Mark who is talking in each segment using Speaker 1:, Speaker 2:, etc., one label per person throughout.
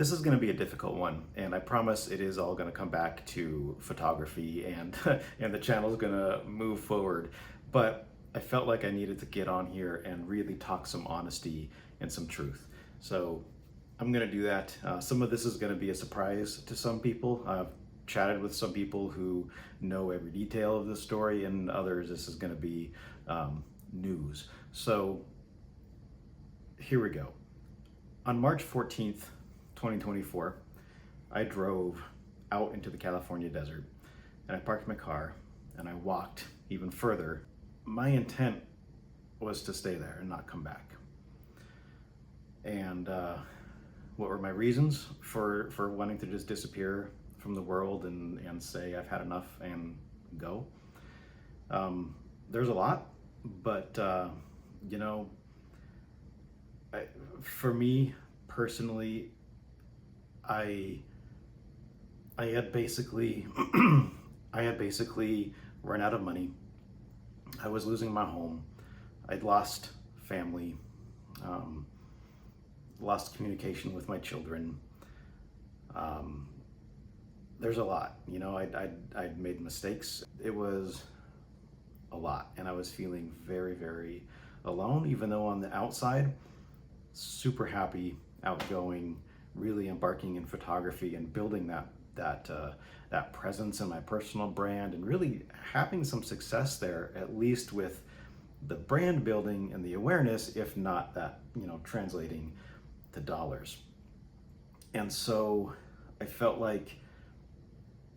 Speaker 1: This is going to be a difficult one, and I promise it is all going to come back to photography and and the channel is going to move forward. But I felt like I needed to get on here and really talk some honesty and some truth. So I'm going to do that. Some of this is going to be a surprise to some people. I've chatted with some people who know every detail of the story, and others this is going to be news. So here we go. On March 14th, 2024, I drove out into the California desert and I parked my car and I walked even further. My intent was to stay there and not come back. And what were my reasons for wanting to just disappear from the world and say I've had enough and go? There's a lot, but you know, for me personally, I had basically I had basically run out of money. I was losing my home. I'd lost family, lost communication with my children. There's a lot, you know. I'd made mistakes. It was a lot, and I was feeling very, very alone. Even though on the outside, super happy, outgoing, really embarking in photography and building that presence in my personal brand and really having some success there, at least with the brand building and the awareness, if not that, you know, translating to dollars. And so I felt like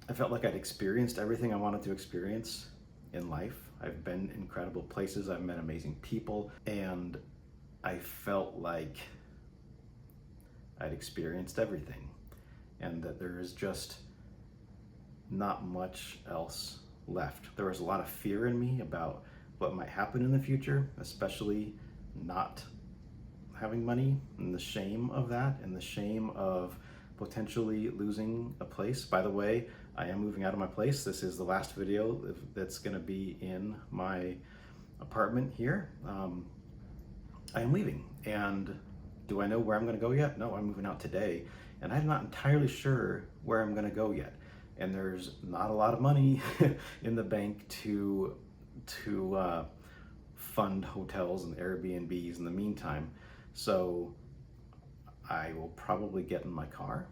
Speaker 1: I'd experienced everything I wanted to experience in life. I've been incredible places, I've met amazing people, and I felt like I'd experienced everything, and that there is just not much else left. There was a lot of fear in me about what might happen in the future, especially not having money, and the shame of that, and the shame of potentially losing a place. By the way, I am moving out of my place. This is the last video that's going to be in my apartment here. I am leaving, and do I know where I'm going to go yet? No, I'm moving out today, and I'm not entirely sure where I'm going to go yet. And there's not a lot of money in the bank to fund hotels and Airbnbs in the meantime. So I will probably get in my car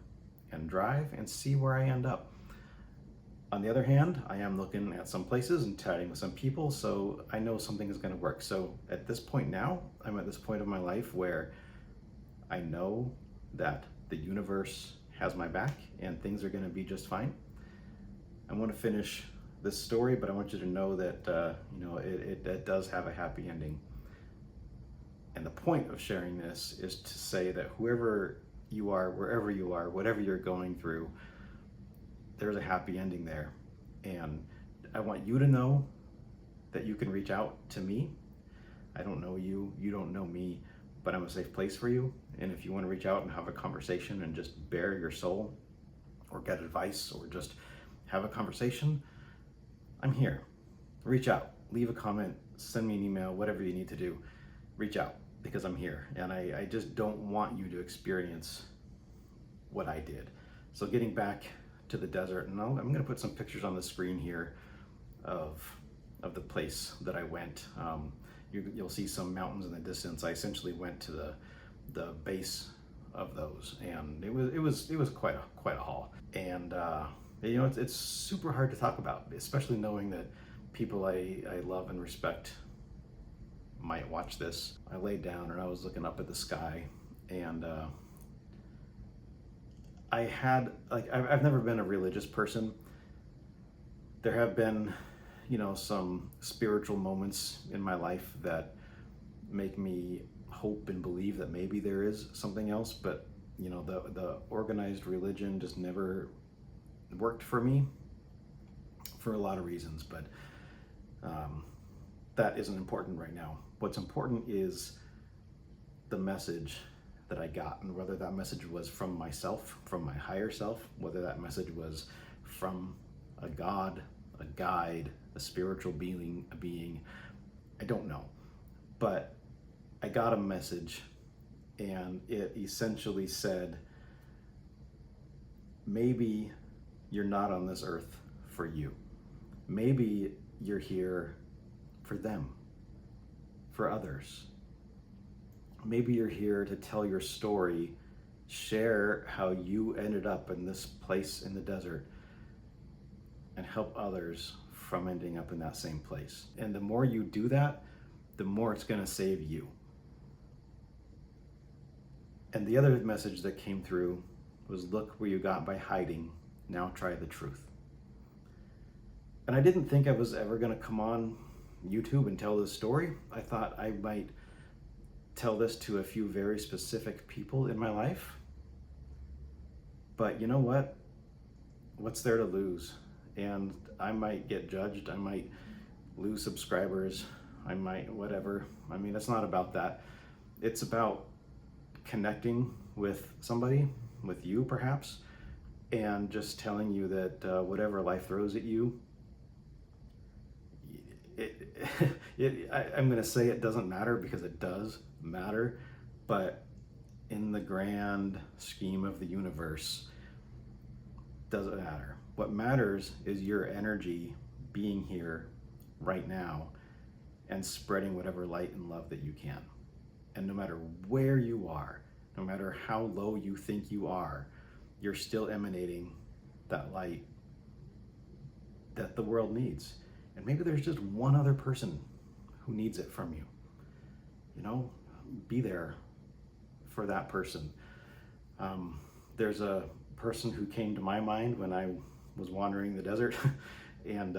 Speaker 1: and drive and see where I end up. On the other hand, I am looking at some places and chatting with some people, so I know something is going to work. So at this point now, I'm at this point of my life where I know that the universe has my back and things are going to be just fine. I want to finish this story, but I want you to know that you know, it does have a happy ending. And the point of sharing this is to say that whoever you are, wherever you are, whatever you're going through, there's a happy ending there. And I want you to know that you can reach out to me. I don't know you, you don't know me, but I'm a safe place for you. And if you want to reach out and have a conversation and just bare your soul, or get advice, or just have a conversation, I'm here. Reach out, leave a comment, send me an email, whatever you need to do. Reach out, because I'm here, and I just don't want you to experience what I did. So getting back to the desert, and I'm going to put some pictures on the screen here of the place that I went. You'll see some mountains in the distance. I essentially went to the base of those, and it was quite a haul. And you know, it's super hard to talk about, especially knowing that people I love and respect might watch this. I laid down and I was looking up at the sky, and I had, like, I've never been a religious person. There have been, you know, some spiritual moments in my life that make me hope and believe that maybe there is something else, but you know, the organized religion just never worked for me for a lot of reasons. But that isn't important right now. What's important is the message that I got, and whether that message was from myself, from my higher self, whether that message was from a God, a guide, a spiritual being, I don't know. But I got a message, and it essentially said, maybe you're not on this earth for you. Maybe you're here for them, for others. Maybe you're here to tell your story, share how you ended up in this place in the desert, and help others from ending up in that same place. And the more you do that, the more it's going to save you. And the other message that came through was, look where you got by hiding, now try the truth. And I didn't think I was ever going to come on YouTube and tell this story. I thought I might tell this to a few very specific people in my life. But you know what? What's there to lose? And I might get judged. I might lose subscribers. I might whatever. I mean, it's not about that. It's about connecting with somebody, with you perhaps, and just telling you that whatever life throws at you, I'm going to say it doesn't matter, because it does matter, but in the grand scheme of the universe, doesn't matter. What matters is your energy being here right now and spreading whatever light and love that you can. And no matter where you are, no matter how low you think you are, you're still emanating that light that the world needs. And maybe there's just one other person who needs it from you. You know, be there for that person. There's a person who came to my mind when I was wandering the desert, and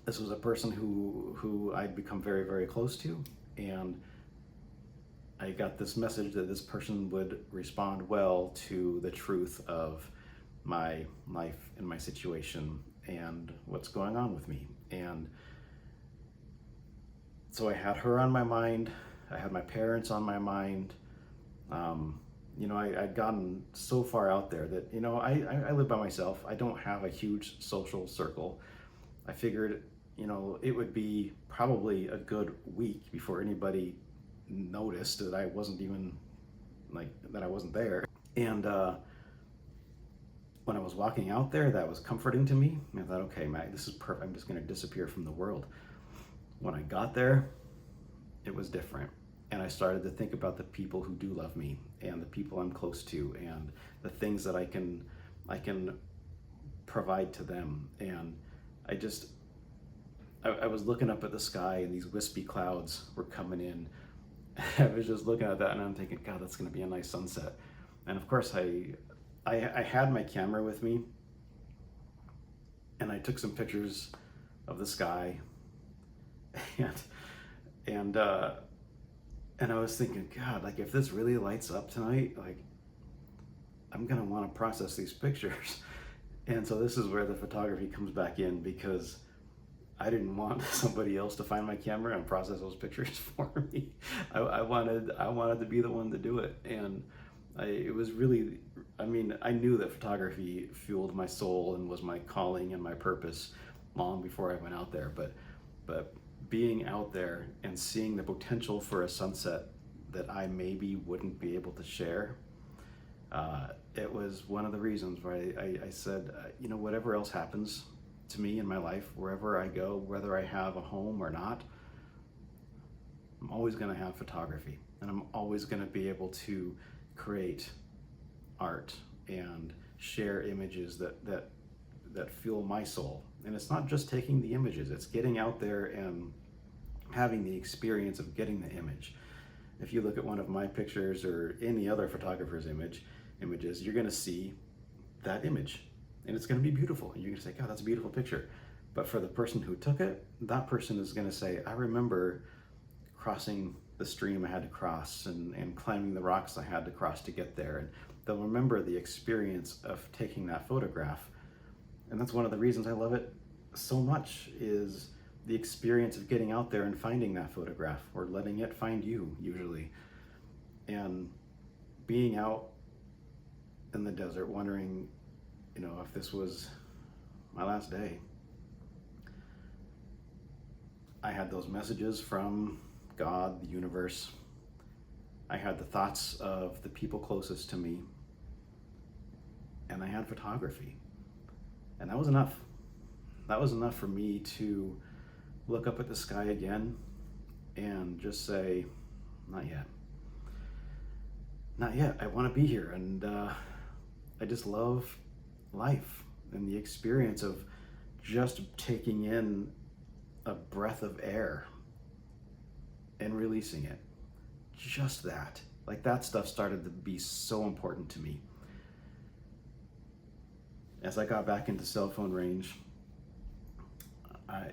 Speaker 1: this was a person who I'd become very, very close to, and I got this message that this person would respond well to the truth of my life and my situation and what's going on with me. And so I had her on my mind. I had my parents on my mind. You know, I'd gotten so far out there that, you know, I live by myself. I don't have a huge social circle. I figured, you know, it would be probably a good week before anybody noticed that I wasn't even, like, that I wasn't there. And when I was walking out there, that was comforting to me. I thought, okay, Matt, this is perfect. I'm just going to disappear from the world. When I got there, it was different. And I started to think about the people who do love me and the people I'm close to and the things that I can provide to them. And I was looking up at the sky, and these wispy clouds were coming in. I was just looking at that, and I'm thinking, God, that's going to be a nice sunset. And of course, I had my camera with me, and I took some pictures of the sky, and I was thinking, God, like, if this really lights up tonight, like, I'm gonna want to process these pictures. And so this is where the photography comes back in, because I didn't want somebody else to find my camera and process those pictures for me. I wanted to be the one to do it. And it was really, I mean, I knew that photography fueled my soul and was my calling and my purpose long before I went out there. But being out there and seeing the potential for a sunset that I maybe wouldn't be able to share, it was one of the reasons why I said, you know, whatever else happens to me in my life, wherever I go, whether I have a home or not, I'm always going to have photography, and I'm always going to be able to create art and share images that fuel my soul. And it's not just taking the images, it's getting out there and having the experience of getting the image. If you look at one of my pictures or any other photographer's images, you're going to see that image, and it's going to be beautiful. And you're going to say, God, that's a beautiful picture. But for the person who took it, that person is going to say, I remember crossing the stream I had to cross and climbing the rocks I had to cross to get there. And they'll remember the experience of taking that photograph. And that's one of the reasons I love it so much, is the experience of getting out there and finding that photograph, or letting it find you, usually. And being out in the desert, wondering, you know, if this was my last day. I had those messages from God, the universe. I had the thoughts of the people closest to me. and I had photography. And that was enough. That was enough for me to look up at the sky again and just say, not yet. Not yet. I want to be here. And I just love life and the experience of just taking in a breath of air and releasing it. Just that. Like, that stuff started to be so important to me. As I got back into cell phone range,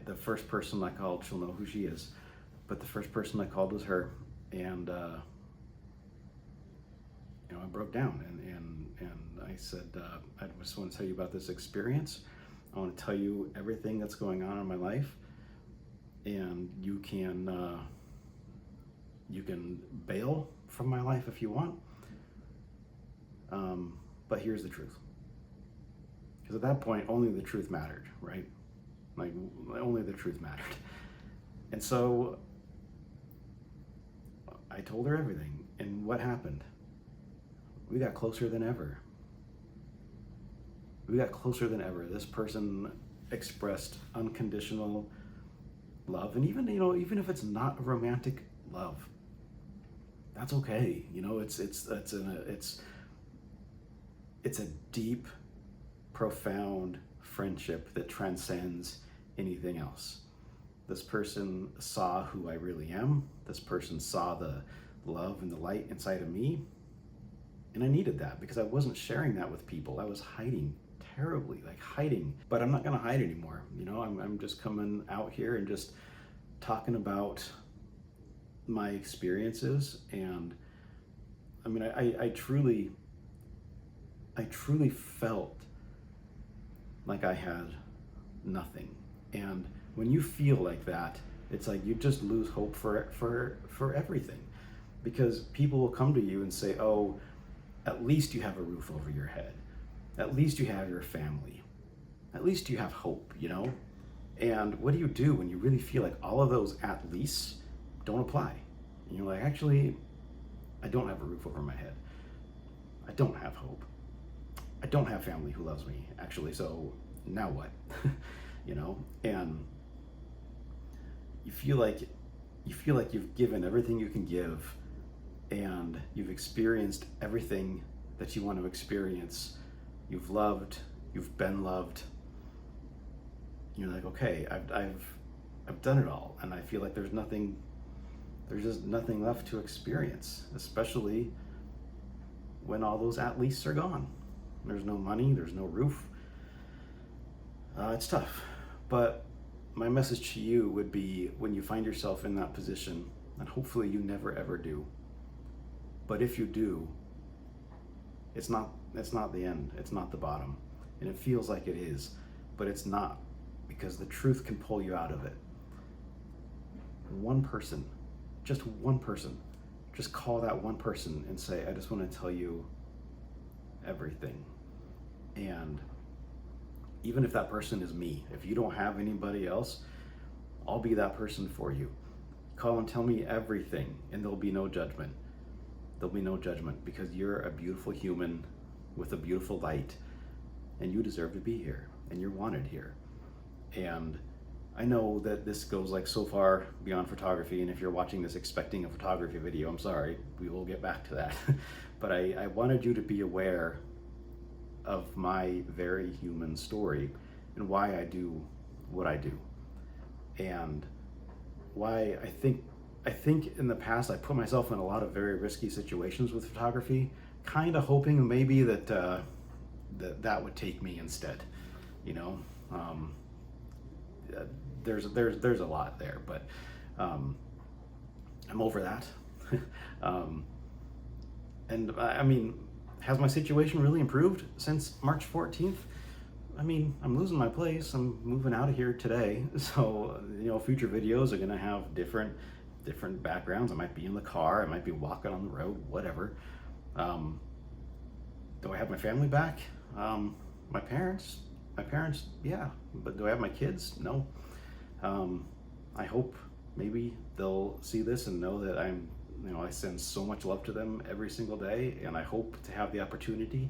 Speaker 1: the first person I called, she'll know who she is, but the first person I called was her, and I broke down, and I said, I just want to tell you about this experience. I want to tell you everything that's going on in my life, and you can bail from my life if you want, but here's the truth. Because at that point, only the truth mattered, right? Like, only the truth mattered. And so I told her everything. And what happened? We got closer than ever. We got closer than ever. This person expressed unconditional love. And even if it's not a romantic love, that's okay. It's a deep, profound friendship that transcends anything else. This person saw who I really am. This person saw the love and the light inside of me. And I needed that because I wasn't sharing that with people. I was hiding terribly, hiding. But I'm not going to hide anymore. I'm just coming out here and just talking about my experiences. And I mean, I truly felt like I had nothing. And when you feel like that, it's like you just lose hope for everything, because people will come to you and say, oh, at least you have a roof over your head, at least you have your family, at least you have hope, And what do you do when you really feel like all of those at least don't apply? And you're like, actually, I don't have a roof over my head, I don't have hope, I don't have family who loves me, actually, so now what? And you feel like you've given everything you can give, and you've experienced everything that you want to experience. You've loved, you've been loved. You're like, okay, I've done it all, and I feel like there's just nothing left to experience, especially when all those at leasts are gone. There's no money, there's no roof. It's tough. But my message to you would be, when you find yourself in that position, and hopefully you never ever do, but if you do, it's not the end, it's not the bottom. And it feels like it is, but it's not, because the truth can pull you out of it. One person, just call that one person and say, I just want to tell you everything. And even if that person is me, if you don't have anybody else, I'll be that person for you. Call and tell me everything, and there'll be no judgment. There'll be no judgment, because you're a beautiful human with a beautiful light, and you deserve to be here, and you're wanted here. And I know that this goes so far beyond photography, and if you're watching this expecting a photography video, I'm sorry, we will get back to that. But I wanted you to be aware of my very human story and why I do what I do, and why I think in the past I put myself in a lot of very risky situations with photography, kind of hoping maybe that that would take me instead. There's a lot there, but I'm over that. And I mean, has my situation really improved since March 14th? I mean, I'm losing my place. I'm moving out of here today. So, future videos are going to have different backgrounds. I might be in the car. I might be walking on the road, whatever. Do I have my family back? My parents, yeah. But do I have my kids? No. I hope maybe they'll see this and know that I send so much love to them every single day, and I hope to have the opportunity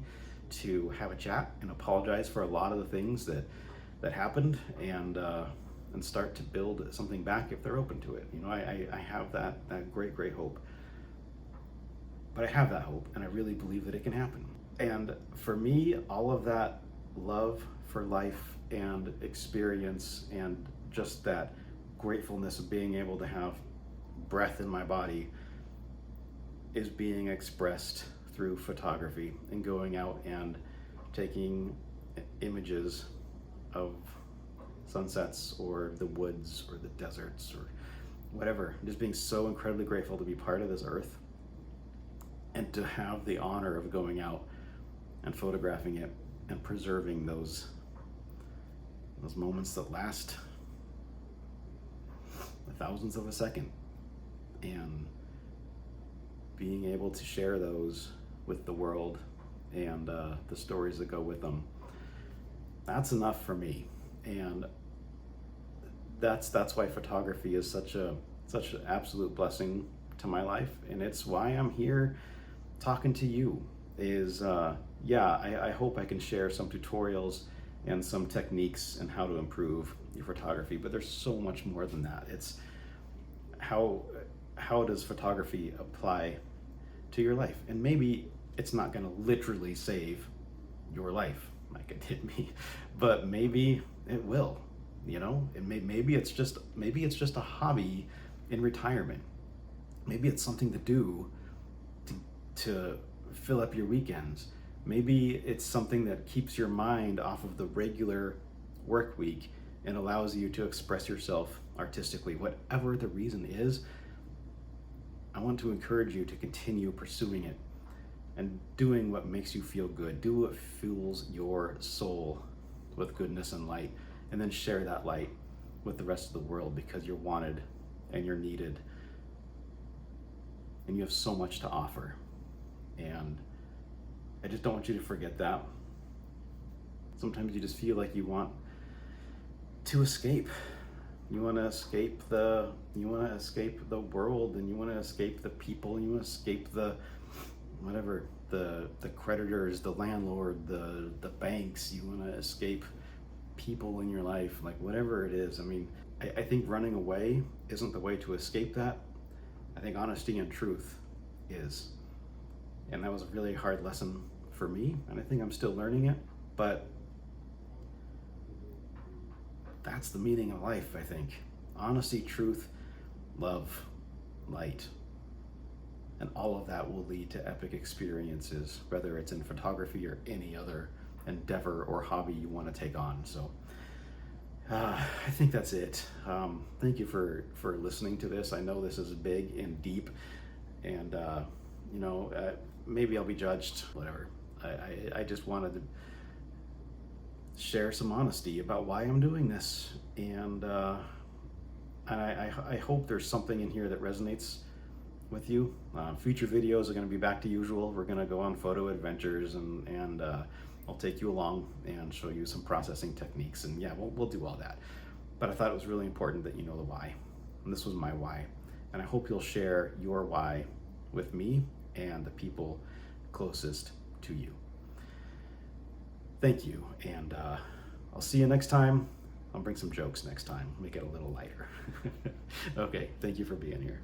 Speaker 1: to have a chat and apologize for a lot of the things that happened, and start to build something back if they're open to it. You know, I have that great hope. But I have that hope, and I really believe that it can happen. And for me, all of that love for life and experience and just that gratefulness of being able to have breath in my body is being expressed through photography and going out and taking images of sunsets or the woods or the deserts or whatever. Just being so incredibly grateful to be part of this earth and to have the honor of going out and photographing it and preserving those moments that last the thousandths of a second, and being able to share those with the world and the stories that go with them. That's enough for me, and that's why photography is such an absolute blessing to my life, and it's why I'm here talking to you. I hope I can share some tutorials and some techniques and how to improve your photography, but there's so much more than that. It's how does photography apply to your life? And maybe it's not going to literally save your life like it did me, but maybe it will. You know, and maybe it's just a hobby in retirement. Maybe it's something to do to fill up your weekends. Maybe it's something that keeps your mind off of the regular work week and allows you to express yourself artistically. Whatever the reason is, I want to encourage you to continue pursuing it and doing what makes you feel good. Do what fuels your soul with goodness and light, and then share that light with the rest of the world, because you're wanted and you're needed and you have so much to offer. And I just don't want you to forget that. Sometimes you just feel like you want to escape. You want to escape the world, and you want to escape the people, and you want to escape the creditors, the landlord, the banks. You want to escape people in your life, like whatever it is. I mean, I think running away isn't the way to escape that. I think honesty and truth is. And that was a really hard lesson for me, and I think I'm still learning it, but that's the meaning of life, I think. Honesty, truth, love, light. And all of that will lead to epic experiences, whether it's in photography or any other endeavor or hobby you want to take on. So I think that's it. Thank you for listening to this. I know this is big and deep, and maybe I'll be judged, whatever. I just wanted to share some honesty about why I'm doing this, and I hope there's something in here that resonates with you. Future videos are going to be back to usual. We're going to go on photo adventures, and I'll take you along and show you some processing techniques, and yeah, we'll do all that. But I thought it was really important that you know the why, and this was my why, and I hope you'll share your why with me and the people closest to you. Thank you, and I'll see you next time. I'll bring some jokes next time, make it a little lighter. Okay, thank you for being here.